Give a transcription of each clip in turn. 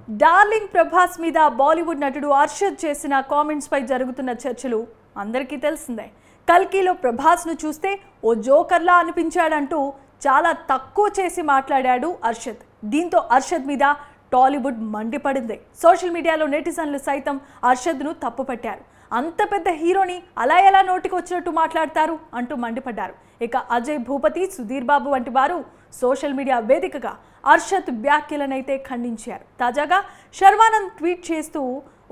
Darling Prabhas మీద బాలీవుడ్ నటుడు అర్షద్ చేసిన కామెంట్స్ పై జరుగుతున్న చర్చలు అందరికీ తెలిసిందే. కల్కిలో ప్రభాస్ ను చూస్తే ఓ జోకర్లా అనిపించాడంటూ చాలా తక్కువ చేసి మాట్లాడాడు అర్షద్. దీంతో అర్షద్ మీద టాలీవుడ్ మండిపడింది. సోషల్ మీడియాలో నెటిజన్లు సైతం అర్షద్ ను తప్పుపట్టారు. అంత పెద్ద హీరోని అలా ఎలా నోటికి వచ్చినట్టు మాట్లాడతారు అంటూ మండిపడ్డారు. ఇక అజయ్ భూపతి, సుధీర్ బాబు వంటి వారు సోషల్ మీడియా వేదికగా అర్షద్ వ్యాఖ్యలనైతే ఖండించారు. తాజాగా శర్వానంద్ ట్వీట్ చేస్తూ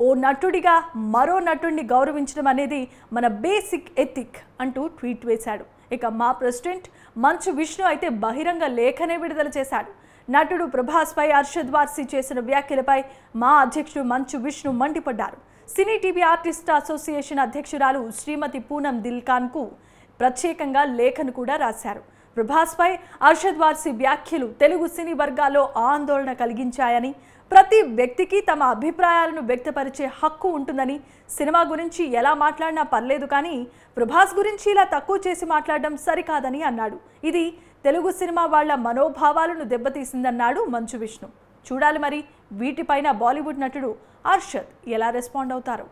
ఓ నటుడిగా మరో నటుడిని గౌరవించడం అనేది మన బేసిక్ ఎథిక్ అంటూ ట్వీట్ వేశాడు. ఇక మా ప్రెసిడెంట్ మంచు విష్ణు అయితే బహిరంగ లేఖనే విడుదల చేశాడు. నటుడు ప్రభాస్ పై అర్షద్ వార్సీ చేసిన వ్యాఖ్యలపై మా అధ్యక్షుడు మంచు విష్ణు మండిపడ్డారు. సినీ టీవీ ఆర్టిస్ట్ అసోసియేషన్ అధ్యక్షురాలు శ్రీమతి పూనం దిల్ఖాన్ కు ప్రత్యేకంగా లేఖను కూడా రాశారు. ప్రభాస్ పై అర్షద్ వార్సీ వ్యాఖ్యలు తెలుగు సినీ వర్గాల్లో ఆందోళన కలిగించాయని, ప్రతి వ్యక్తికి తమ అభిప్రాయాలను వ్యక్తపరిచే హక్కు ఉంటుందని, సినిమా గురించి ఎలా మాట్లాడినా పర్లేదు కానీ ప్రభాస్ గురించి ఇలా తక్కువ చేసి మాట్లాడడం సరికాదని అన్నాడు. ఇది తెలుగు సినిమా వాళ్ల మనోభావాలను దెబ్బతీసిందన్నాడు మంచు విష్ణు. చూడాలి మరి వీటిపైన బాలీవుడ్ నటుడు అర్షద్ ఎలా రెస్పాండ్ అవుతారు.